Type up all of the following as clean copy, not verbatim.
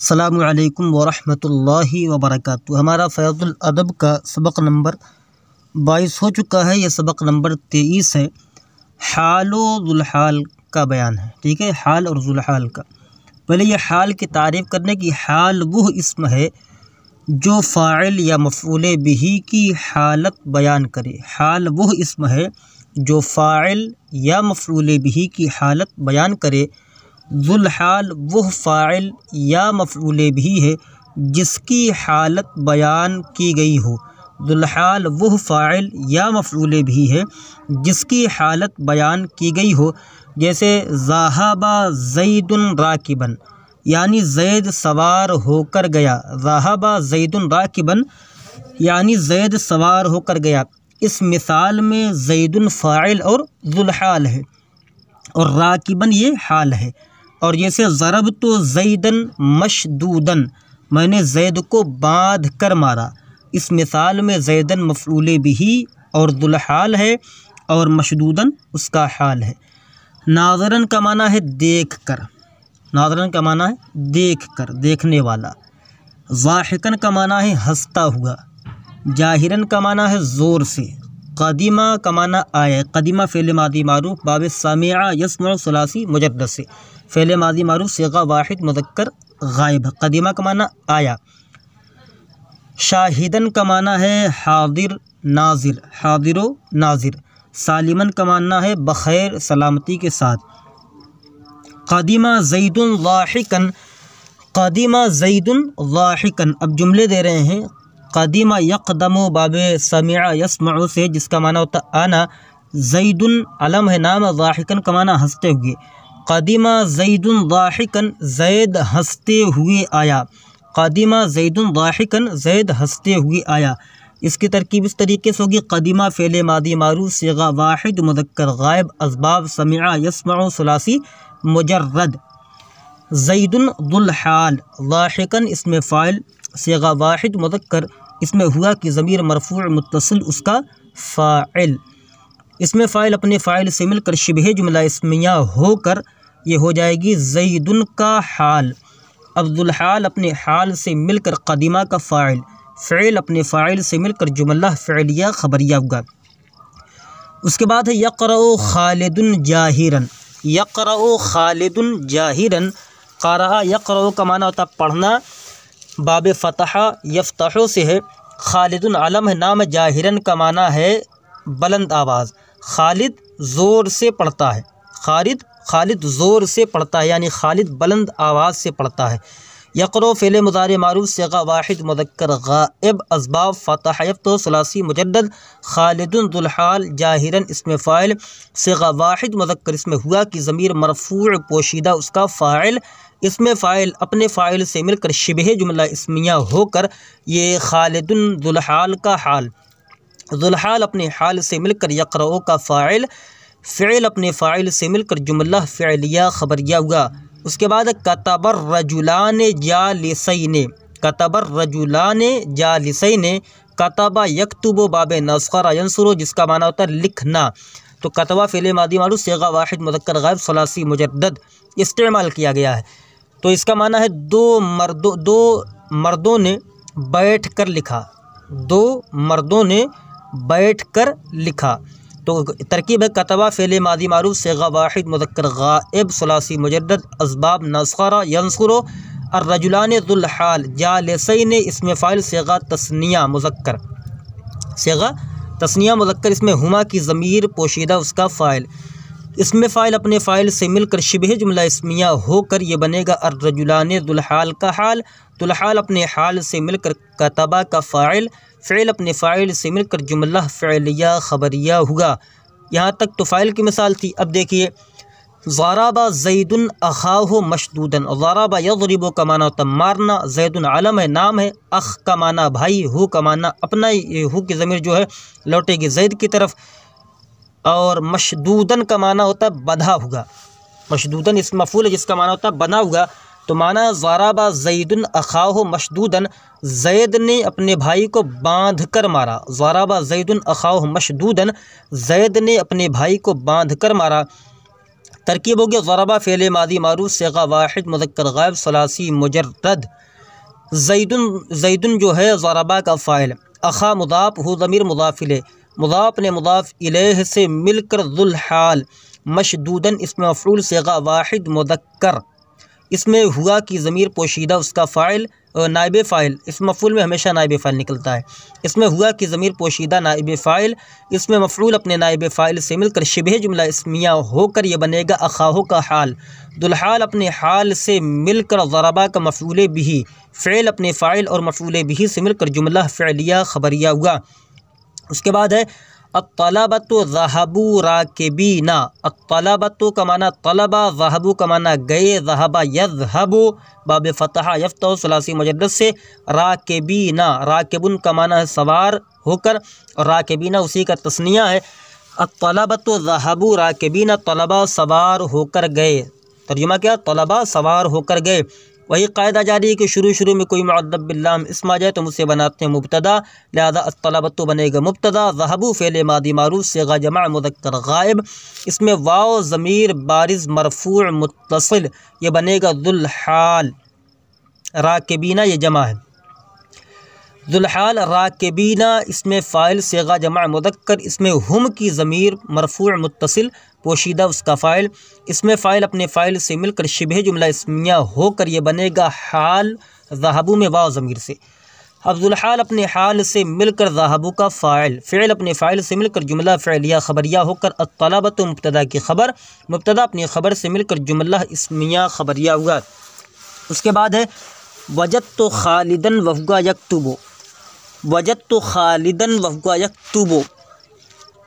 السلام علیکم ورحمۃ اللہ وبرکاتہ۔ ہمارا فیض الادب کا سبق نمبر 22 ہو چکا ہے۔ یہ سبق نمبر 23 ہے۔ حال و ذوالحال کا بیان ہے، ٹھیک ہے، حال اور ذوالحال کا۔ پہلے یہ حال کی تعریف کرنے کی، حال وہ اسم ہے جو فاعل یا مفعول بہ کی حالت بیان کرے۔ حال وہ اسم ہے جو فاعل یا مفعول بہ کی حالت بیان کرے۔ ذوالحال وہ فاعل یا مفعول بہ ہے جس کی حالت بیان کی گئی ہو۔ ذوالحال وہ فاعل یا مفعول بہ ہے جس کی حالت بیان کی گئی ہو، جیسے ذهب زید راکبا، یعنی زید سوار ہو کر گیا۔ ذهب زید راکبا یعنی زید سوار ہو کر گیا۔ اس مثال میں زید فاعل اور ذوالحال ہے اور راکبا یہ حال ہے۔ اور جیسے ضربت زیدا مشدودا، میں نے زید کو باندھ کر مارا۔ اس مثال میں زیدا مفعول بہ اور ذوالحال ہے اور مشدودا اس کا حال ہے۔ ناظرا کا معنی ہے دیکھ کر، ناظرا کا معنی ہے دیکھ کر، دیکھنے والا۔ ضاحکا کا معنی ہے ہنستا ہوا۔ جاہرا کا معنی ہے زور سے۔ قدیمہ کا معنی آیا۔ قدیمہ فعل ماضی معروف باب سمع یسمع ثلاثی مجرد سے، فعل ماضی معروف صیغہ واحد مذکر غائب۔ قدیمہ کا معنی آیا۔ شاہدن کا معنی ہے حاضر ناظر، حاضر و ناظر۔ سالمن کا معنی ہے بخیر سلامتی کے ساتھ۔ قدیمہ زید ضاحکا، قدیمہ زید ضاحکا۔ اب جملے دے رہے ہیں۔ قدیمہ یقدم باب سمع یسمع سے، جس کا معنی ہوتا آنا۔ زید علم ہے، نام۔ ضاحکا کا معنی ہنستے ہوئے۔ قدیمہ زید ضاحکا، زید ہنستے ہوئے آیا۔ قدیمہ زید ضاحکا، زید ہنستے ہوئے آیا۔ اس کی ترکیب اس طریقے سے ہوگی۔ قدیمہ فعل ماضی معروف صیغہ واحد مذکر غائب اسباب سمع یسمع ثلاثی مجرد۔ زید ذوالحال، ضاحکا اسم فاعل صیغہ واحد مذکر، اس میں ہوا کہ ضمیر مرفوع متصل اس کا فاعل۔ اس میں فاعل اپنے فاعل سے مل کر شبہ جملہ اسمیہ ہو کر یہ ہو جائے گی زید کا حال۔ اب ذوالحال اپنے حال سے مل کر قدیمہ کا فاعل، فعل اپنے فاعل سے مل کر جملہ فعلیہ خبریہ ہوگا۔ اس کے بعد ہے یقرأ خالد جاہرا۔ یقرأ خالد جاہرا، قرأ یقرأ کا معنی ہوتا پڑھنا، باب فتح یفتح سے ہے۔ خالد علم ہے، نام۔ جاہرا کا معنی ہے بلند آواز۔ خالد زور سے پڑھتا ہے، خالد زور سے پڑھتا ہے، یعنی خالد بلند آواز سے پڑھتا ہے۔ یقرأ فعل مضارع معروف صیغہ واحد مذکر غائب اسباب فتح یفتح ثلاثی مجدد۔ خالد ذوالحال جاہرا اسم فاعل صیغہ واحد مذکر، اس میں ہوا کہ ضمیر مرفوع پوشیدہ اس کا فاعل، اس میں فاعل اپنے فاعل سے مل کر شبہ جملہ اسمیہ ہو کر یہ خالد ذوالحال کا حال۔ ذوالحال اپنے حال سے مل کر یقرأ کا فاعل، فعل اپنے فاعل سے مل کر جملہ فعلیہ خبریہ ہوا۔ اس کے بعد کتب الرجلان جالسین۔ کتب الرجلان جالسین، کتب یکتب باب نصر ینصر، جس کا معنی ہوتا ہے لکھنا۔ تو کتبہ فعل ماضی معروف صیغہ واحد مذکر غائب ثلاثی مجدد استعمال کیا گیا ہے۔ تو اس کا معنی ہے دو مردوں نے بیٹھ کر لکھا، دو مردوں نے بیٹھ کر لکھا۔ تو ترکیب ہے کتبہ فعل ماضی معروف صیغہ واحد مذکر غائب ثلاثی مجدد اسباب نصر ینصر۔ الرجلان ذوالحال جالسین اسم فاعل صیغہ تثنیہ مذکر، صیغہ تثنیہ مذکر، اس میں ہما کی ضمیر پوشیدہ اس کا فاعل، اس میں فاعل اپنے فاعل سے مل کر شبہ جملہ اسمیہ ہو کر یہ بنے گا الرجلان ذوالحال کا حال۔ ذوالحال اپنے حال سے مل کر کتبہ کا فاعل، فعل اپنے فاعل سے مل کر جملہ فعلیہ خبریہ ہوگا۔ یہاں تک تو فاعل کی مثال تھی۔ اب دیکھیے ضرب زید اخاہ مشدودا۔ ضرب یضرب کا معنی ہوتا مارنا، زید علم ہے، نام ہے۔ اخ کا معنی بھائی، ہو کا معنی اپنا، ہو کی ضمیر جو ہے لوٹے گی زید کی طرف۔ اور مشدودن کا معنی ہوتا ہے بندھا ہوا۔ مشدودن اسم مفعول ہے جس کا معنی ہوتا ہے بندھا ہوا۔ تو معنی ضرب زید اخاہ مشدودا، زید نے اپنے بھائی کو باندھ کر مارا۔ ضرب زید اخاہ مشدودا، زید نے اپنے بھائی کو باندھ کر مارا۔ ترکیب ہوگی ضربہ فعل ماضی معروف صیغہ واحد مذکر غائب ثلاثی مجرد. زیدن جو ہے ضربہ کا فاعل. اخا مضاف ہو ضمیر مضاف الیہ، مضاف نے مضاف الیہ سے مل کر ذو الحال. مشدودن اس میں مفعول صیغہ واحد مذکر، اس میں ہوا کی ضمیر پوشیدہ اس کا فاعل نائب فاعل. اس مفعول میں ہمیشہ نائب فاعل نکلتا ہے. اس میں ہوا کی ضمیر پوشیدہ نائب فاعل، اس میں مفعول اپنے نائب فاعل سے مل کر شبہ جملہ اسمیہ ہو کر یہ بنے گا اخاہو کا حال. ذوالحال اپنے حال سے مل کر ضربہ کا مفعول بہ، فعل اپنے فاعل اور مفعول بہ سے مل کر جملہ فعلیہ خبریہ ہوا. اس کے بعد ہے الطلبۃ ذهبوا راکبین. الطلبۃ کا معنی طلبہ، ذهبوا کا معنی گئے، ذهب یذهب باب فتحہ یفتح ثلاثی مجرد سے. راکبین، راکبن کا معنی ہے سوار ہو کر، اور راکبین اسی کا تثنیہ ہے. الطلبۃ ذهبوا راکبین، طلبہ سوار ہو کر گئے. ترجمہ کیا؟ طلبہ سوار ہو کر گئے. وہی قاعدہ جاری ہے کہ شروع میں کوئی معدب باللام اسم آ جائے تو اسے بناتے ہیں مبتدا، لہذا الطلبۃ بنے گا مبتدا. ذهبوا فعل ماضی معروف صیغہ جمع مذکر غائب، اس میں واو ضمیر بارز مرفوع متصل، یہ بنے گا ذو الحال. راکبینہ یہ جمع ہے. ذو الحال راکبینہ اس میں فاعل صیغہ جمع مذکر، اس میں ہم کی ضمیر مرفوع متصل پوشیدہ اس کا فاعل، اس میں فاعل اپنے فاعل سے مل کر شبہ جملہ اسمیہ ہو کر یہ بنے گا حال. ذهبوا میں واو ضمیر سے. اب ذو الحال اپنے حال سے مل کر ذهبوا کا فاعل، فعل اپنے فاعل سے مل کر جملہ فعلیہ خبریہ ہو کر الطلبۃ مبتدا کی خبر، مبتدا اپنی خبر سے مل کر جملہ اسمیہ خبریہ ہوا. اس کے بعد ہے وجدت خالدا وهو یکتب. وجدت خالدا وهو یکتب،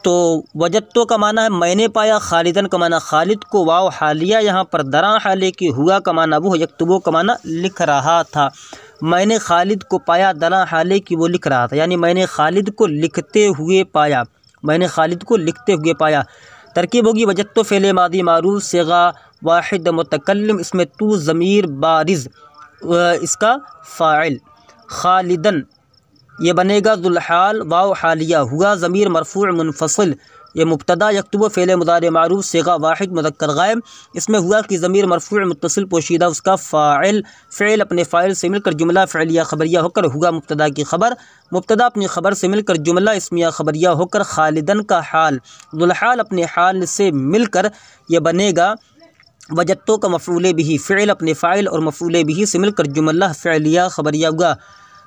تو وجدت کا معنی ہے میں نے پایا، خالدن کا معنی خالد کو، واو حالیہ یہاں پر دراں حالے کی، ہوا کا معنی وہ، یکتبو کا معنی لکھ رہا تھا. میں نے خالد کو پایا دراں حالے کی وہ لکھ رہا تھا، یعنی میں نے خالد کو لکھتے ہوئے پایا، میں نے خالد کو لکھتے ہوئے پایا. ترکیب ہوگی وجدت فعل ماضی معروف صیغہ واحد متکلم، اس میں تو ضمیر بارز اس کا فاعل. خالدن یہ بنے گا ذو الحال واو حالیہ، ہوا ضمیر مرفوع منفصل، یہ مبتدا. یکتب فعل مضارع معروف صیغہ واحد مذکر غائب، اس میں ہوا کی ضمیر مرفوع متصل پوشیدہ اس کا فاعل، فعل اپنے فاعل سے مل کر جملہ فعلیہ خبریہ ہو کر ہوا مبتدا کی خبر، مبتدا اپنی خبر سے مل کر جملہ اسمیہ خبریہ ہو کر خالدن کا حال. ذو الحال اپنے حال سے مل کر یہ بنے گا وجدتو کا مفعول بہ، فعل اپنے فاعل اور مفعول بہ سے مل کر جملہ فعلیہ خبریہ ہوا.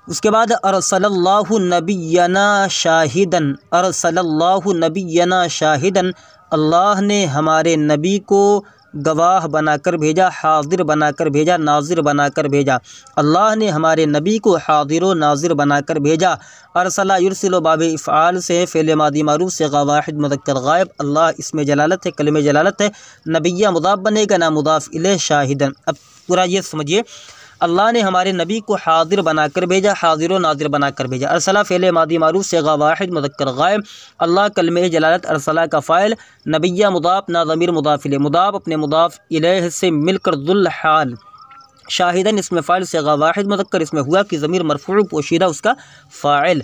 اس کے بعد ارسل اللہ نبینا شاہدن. ارسل اللہ نبینا شاہدن، اللہ نے ہمارے نبی کو گواہ بنا کر بھیجا، حاضر بنا کر بھیجا، ناظر بنا کر بھیجا. اللہ نے ہمارے نبی کو حاضر و ناظر بنا کر بھیجا. ارسلہ یرسل باب افعال سے فعل ماضی معروف صیغہ واحد مذکر غائب. اللہ اس میں جلالت ہے، کلمہ جلالت ہے. نبیہ مضاف بنے گا، نا مضاف الیہ شاہدن. اب پورا یہ سمجھیے، اللہ نے ہمارے نبی کو حاضر بنا کر بھیجا، حاضر و ناظر بنا کر بھیجا. ارسلہ فعل ماضی معروف صیغہ واحد مذکر غائب، اللہ کلمہ جلالت ارسلہ کا فاعل، نبیہ مضاف نا ضمیر مضاف الیہ، مضاف اپنے مضاف الیہ سے مل کر ذو الحال. شاہدن اس میں فاعل صیغہ واحد مذکر، اس میں ہوا کی ضمیر مرفوع پوشیدہ اس کا فاعل،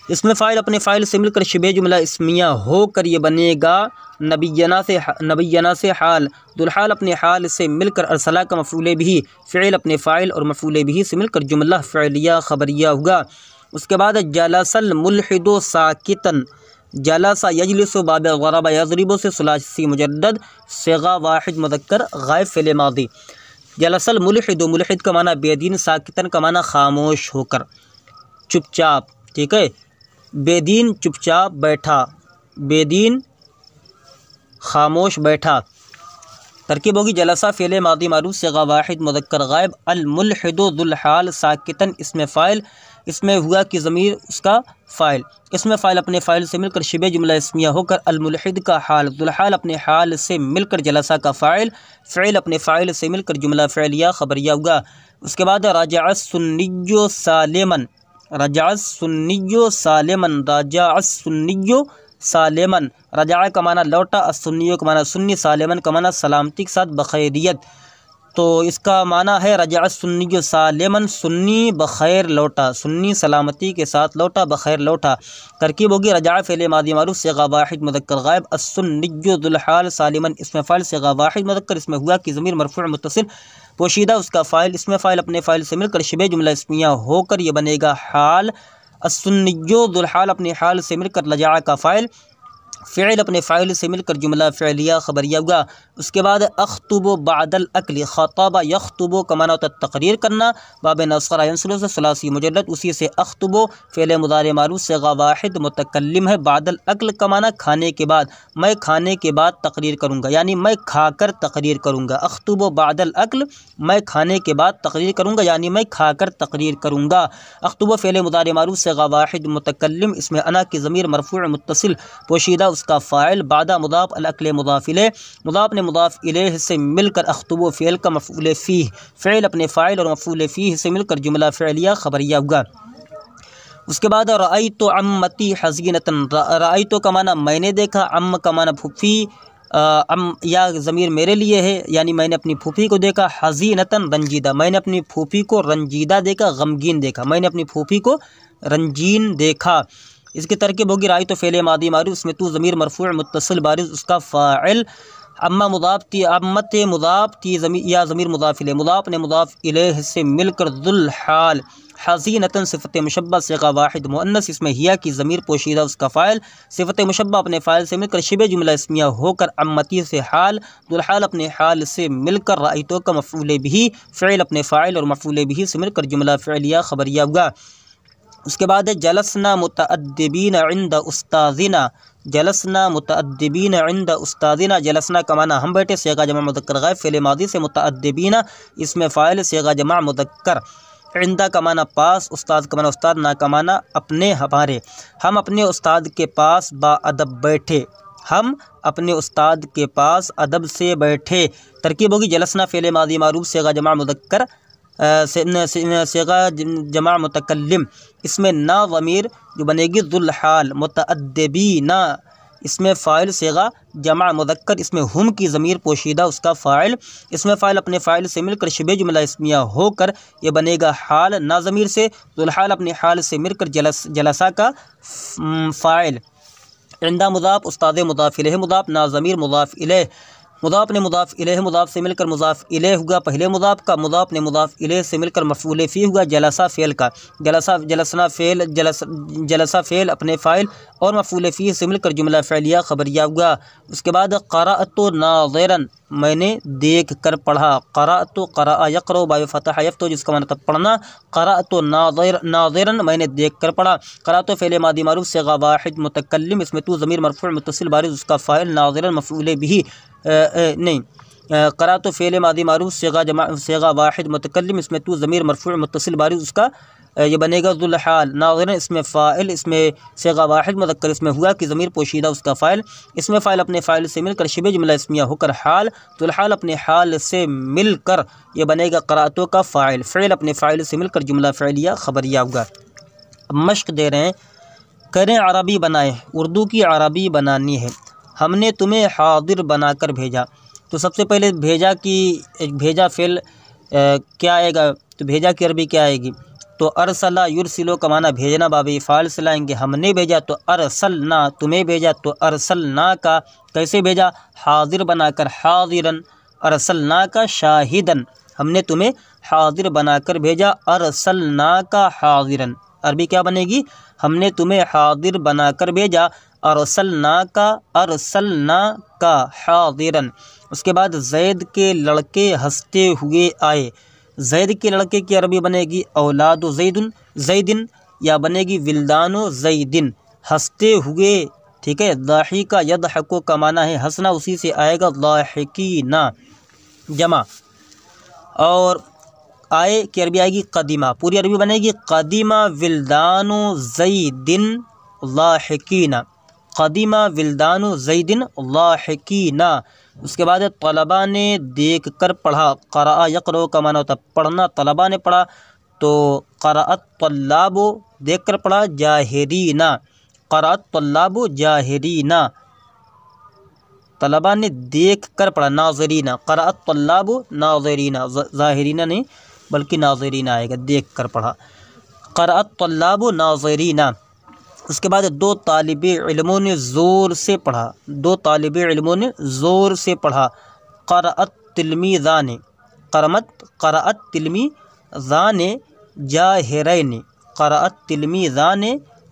اس میں فاعل اپنے فاعل سے مل کر شبہ جملہ اسمیہ ہو کر یہ بنے گا نبینا سے حال. ذو الحال اپنے حال سے مل کر ارسلہ کا مفعول بہ، فعل اپنے فاعل اور مفعول بہ سے مل کر جملہ فعلیہ خبریہ ہوگا. اس کے بعد جلس الملحد ساکتن. جلس یجلس باب ضرب یضرب سے ثلاثی مجرد صیغہ واحد مذکر غائب فعل ماضی. جلس الملحد، ملحد کا معنی بے دین، ساکتن کا معنی خاموش ہو کر، چپ چاپ. ٹھیک ہے، بے دین چپ چاپ بیٹھا، بے دین خاموش بیٹھا. ترکیب ہوگی جلسہ فعل ماضی معروف صیغہ واحد مذکر غائب، الملحد ذو الحال ساکتن اس میں فاعل، اس میں ہوا کی ضمیر اس کا فاعل، اس میں فاعل اپنے فاعل سے مل کر شبہ جملہ اسمیہ ہو کر الملحد کا حال. ذو الحال اپنے حال سے مل کر جلسہ کا فاعل، فعل اپنے فاعل سے مل کر جملہ فعلیہ خبریہ ہوگا. اس کے بعد رجع السنی سالما. رجع السنی سالما، رجع السنی سالما، رجع کا معنی لوٹا، السنی کا معنی سنی، سالما کا معنی سلامتی کے ساتھ بخیریت. تو اس کا معنی ہے رجع السنی سالمن، سنی بخیر لوٹا، سنی سلامتی کے ساتھ لوٹا، بخیر لوٹا۔ ترکیب ہوگی رجع فعل ماضی معروف صیغہ واحد مذکر غائب، السنی ذو الحال سالمن اسم فاعل صیغہ واحد مذکر، اس میں ہوا کی ضمیر مرفوع متصل پوشیدہ اس کا فاعل، اسم فاعل اپنے فاعل سے مل کر شبہ جملہ اسمیہ ہو کر یہ بنے گا حال، السنی ذو الحال اپنے حال سے مل کر رجع کا فاعل، فعل اپنے فاعل سے مل کر جملہ فعلیہ خبریہ ہوگا۔ اس کے بعد اخطب بعد الاکل، خطب یخطب کا معنی ہوتا ہے تقریر کرنا، باب نصر ینصر سے ثلاثی مجرد، اسی سے اخطب فعل مضارع معروف صیغہ واحد متکلم ہے، بعد الاکل کا معنی کھانے کے بعد، میں کھانے کے بعد تقریر کروں گا، یعنی میں کھا کر تقریر کروں گا۔ اخطب بعد الاکل میں کھانے کے بعد تقریر کروں گا، یعنی میں کھا کر تقریر کروں گا۔ اخطب فعل مضارع معروف صیغہ واحد متکلم، اس میں انا کی ضمیر مرفوع متصل پوشیدہ اس کا فاعل، بعد مضاف الاکل مضاف الیہ، مضاف نے مضاف الیہ سے مل کر اخطب فعل کا مفعول فیہ، فعل اپنے فاعل اور مفعول فیہ سے مل کر جملہ فعلیہ خبریہ ہوگا۔ اس کے بعد رأیت عمتی حزینۃ، رأیت کا معنی میں نے دیکھا، عم کا معنی پھوپھی، یا ضمیر میرے لیے ہے، یعنی میں نے اپنی پھوپھی کو دیکھا، حزینۃ رنجیدہ، میں نے اپنی پھوپھی کو رنجیدہ دیکھا، غمگین دیکھا، میں نے اپنی پھوپھی کو رنجین دیکھا۔ اس کی ترکیب ہوگی رأیت فعل ماضی معروف، اس میں تو ضمیر مرفوع متصل بارز اس کا فاعل، اما مضاف تھی، امت مضاف تھی یا ضمیر مضاف الیہ، مضاف نے مضاف الیہ سے مل کر ذو الحال، حزینۃ صفت مشبہ صیغہ واحد مؤنث، اس میں ہیا کی ضمیر پوشیدہ اس کا فاعل، صفت مشبہ اپنے فاعل سے مل کر شبہ جملہ اسمیہ ہو کر امتی سے حال، ذو الحال اپنے حال سے مل کر رأیتو کا مفعول بھی، فعل اپنے فاعل اور مفعول بھی سے مل کر جملہ فعلیہ خبریہ ہوگا۔ اس کے بعد جلسنا متأدبین عند استاذنا، جلسنا متأدبین عند استاذنا، جلسنا کا معنی ہم بیٹھے، صیغہ جمع مذکر غائب، فعل ماضی سے متأدبین اس میں فاعل صیغہ جمع مذکر، عند کا معنی پاس، استاد کا معنی استاد، نا کا معنی اپنے ہمارے، ہم اپنے استاد کے پاس با ادب بیٹھے، ہم اپنے استاد کے پاس ادب سے بیٹھے۔ ترکیب ہوگی جلسنا فعل ماضی معروف صیغہ جمع مذکر صیغہ جمع متکلم، اس میں نا ضمیر جو بنے گی ذو الحال، متأدبین اس میں فاعل صیغہ جمع مذکر، اس میں ہم کی ضمیر پوشیدہ اس کا فاعل، اس میں فاعل اپنے فاعل سے مل کر شبہ جملہ اسمیہ ہو کر یہ بنے گا حال، نا ضمیر سے ذو الحال اپنے حال سے مل کر جلسہ کا فاعل، عندہ مضاف استاد مضاف الیہ مضاف، نا ضمیر مضاف الیہ، مضاف نے مضاف الیہ مضاف سے مل کر مضاف الیہ ہوگا پہلے مضاف کا، مضاف نے مضاف الیہ سے مل کر مفعول فیہ ہوگا جلسہ فعل کا، جلسنا فعل، جلسہ فعل اپنے فاعل اور مفعول فیہ سے مل کر جملہ فعلیہ خبریہ ہوگا۔ اس کے بعد قرأت ناظرا میں نے دیکھ کر پڑھا، قرأت قرأ یقرأ باب فتح یفتح جس کا معنی تھا پڑھنا، قرأت ناظرا میں نے دیکھ کر پڑھا، قرأت فعل ماضی معروف صیغہ واحد متکلم، اس میں تو ضمیر مرفوع متصل بارز اس کا فاعل، ناظرا مفعول بھی نہیں، قرأت فعل ماضی معروف صیغہ واحد متکلم، اس میں تو ضمیر مرفوع متصل بارز اس کا یہ بنے گا ذو الحال، ناظرا اس میں فاعل، اس میں صیغہ واحد مذکر، اس میں ہوا کی ضمیر پوشیدہ اس کا فاعل، اس میں فاعل اپنے فاعل سے مل کر شبہ جملہ اسمیہ ہو کر حال، ذو الحال اپنے حال سے مل کر یہ بنے گا قرأتو کا فاعل، فعل اپنے فاعل سے مل کر جملہ فعلیہ خبریہ ہوگا۔ اب مشق دے رہے ہیں، کریں عربی بنائیں، اردو کی عربی بنانی ہے، ہم نے تمہیں حاضر بنا کر بھیجا، تو سب سے پہلے بھیجا فعل کیا آئے گا، تو بھیجا کی عربی کیا آئے گی، تو ارسلہ یرسلو کا معنی بھیجنا باب فاعل سے لائیں گے، ہم نے بھیجا تو ارسلنا، تمہیں بھیجا تو ارسلنا کا کیسے بھیجا، حاضر بنا کر، حاضرن، ارسلنا کا شاہدن، ہم نے تمہیں حاضر بنا کر بھیجا، ارسلنا کا حاضرن، عربی کیا بنے گی، ہم نے تمہیں حاضر بنا کر بھیجا، ارسلنا کا حاضرن۔ اس کے بعد زید کے لڑکے ہنستے ہوئے آئے، زید کے لڑکے کی عربی بنے گی اولاد زیدن یا بنے گی ولدان زیدن، ہنستے ہوئے، ٹھیک ہے، ضاحکا یضحکو کا معنی ہے ہنسنا، اسی سے آئے گا ضاحکین جمع، اور آئے کی عربی آئے گی قدیمہ، پوری عربی بنے گی قدیمہ ولدان زیدن ضاحکین، قدیمہ ولدان زیدن ضاحکین۔ اس کے بعد طلباء نے دیکھ کر پڑھا، قرأ یقرأ کا معنی ہوتا پڑھنا، طلباء نے پڑھا تو قرأت طلاب دیکھ کر پڑھا، جاہرین، قرأت طلاب جاہرین۔ طلبا نے دیکھ کر پڑھا، ناظرین، قرأ الطلاب ناظرین، ظاہرین نہیں بلکہ ناظرین آئے گا، دیکھ کر پڑھا، قرأ الطلاب ناظرین۔ اس کے بعد دو طالب علموں نے زور سے پڑھا، دو طالب علموں نے زور سے پڑھا، قرأ التلمیذان، قرأ التلمیذان جاہرین، قرأ التلمیذان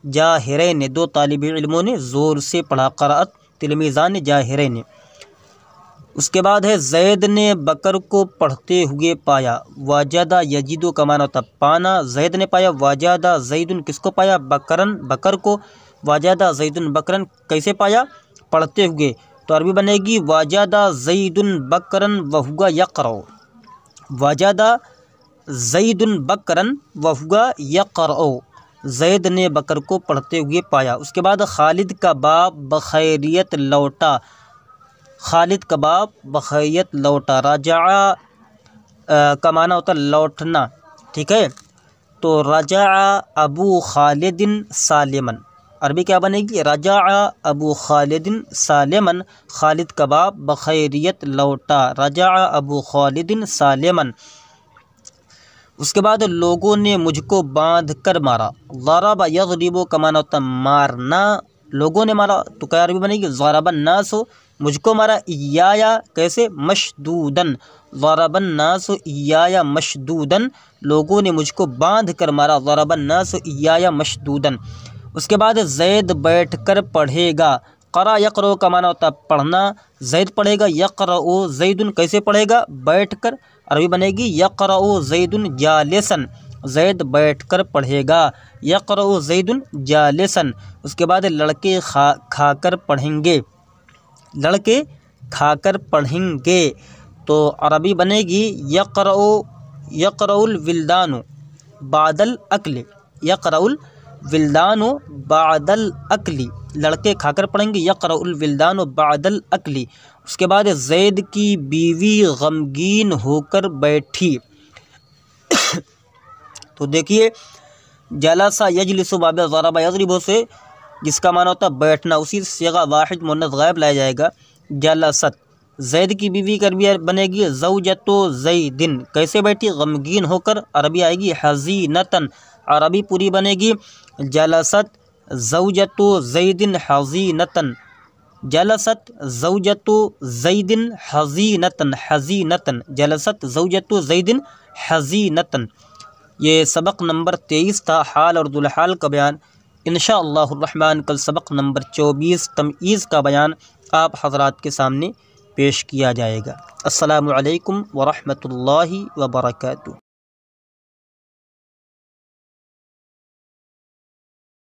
جاہرین، دو طالب علموں نے زور سے پڑھا، قرأ التلمیذان جاہرین۔ اس کے بعد ہے زید نے بکر کو پڑھتے ہوئے پایا، وجدہ یجدو کا معنی ہوتا پانا، زید نے پایا، وجدہ زیدن کس کو پایا؟ بکرن، بکر کو، وجدہ زیدن بکرن کیسے پایا؟ پڑھتے ہوئے، تو عربی بنے گی وجدہ زیدن بکرن وہو یقرأ، وجدہ زیدن بکرن وہو یقرأ، زید نے بکر کو پڑھتے ہوئے پایا۔ اس کے بعد خالد کا باپ بخیریت لوٹا، خالد کا باپ بخیریت لوٹا، رجع کا معنی ہوتا لوٹنا، ٹھیک ہے، تو رجع ابو خالد سالمن، عربی کیا بنے گی؟ رجع ابو خالد سالمن، خالد کا باپ بخیریت لوٹا، رجع ابو خالد سالمن۔ اس کے بعد لوگوں نے مجھ کو باندھ کر مارا، ضرب یضرب کا معنی ہوتا مارنا، لوگوں نے مارا تو کیا عربی بنے گی؟ ضرب الناس، مجھ کو مارا، ایایا کیسے؟ مشدودن، ضرب الناس ایایا مشدودن، لوگوں نے مجھ کو باندھ کر مارا، ضرب الناس ایایا مشدودن۔ اس کے بعد زید بیٹھ کر پڑھے گا، قرأ یقرأ کا معنی ہوتا پڑھنا، زید پڑھے گا، یقرأ زیدن کیسے پڑھے گا؟ بیٹھ کر، عربی بنے گی یقرأ زیدن جالسن، زید بیٹھ کر پڑھے گا، یقرأ زیدن جالسن۔ اس کے بعد لڑکے کھا کر پڑھیں گے، لڑکے کھا کر پڑھیں گے، تو عربی بنے گی یقرأ الولدان بعد الاکل، یقرأ الولدان بعد الاکل، لڑکے کھا کر پڑھیں گے، یقرأ الولدان بعد الاکل۔ اس کے بعد زید کی بیوی غمگین ہو کر بیٹھی، تو دیکھیے جلسہ یجلس باب ضرب یضرب سے جس کا معنی ہوتا ہے بیٹھنا، اسی صیغہ واحد مؤنث غائب لایا جائے گا، جلست۔ زید کی بیوی کا عربی بنے گی زوجۃ زیدن، کیسے بیٹھی؟ غمگین ہو کر، عربی آئے گی حزینتن، عربی پوری بنے گی جلست زوجۃ زیدن حزینتن، جلست زوجۃ زیدن حزینتن، حزینتن، جلست زوجۃ زیدن حزینتن۔ یہ سبق نمبر 23 تھا، حال اور ذوالحال کا بیان۔ انشاءاللہ الرحمن کل سبق نمبر 24 تمییز کا بیان آپ حضرات کے سامنے پیش کیا جائے گا۔ السلام علیکم ورحمۃ اللہ وبرکاتہ۔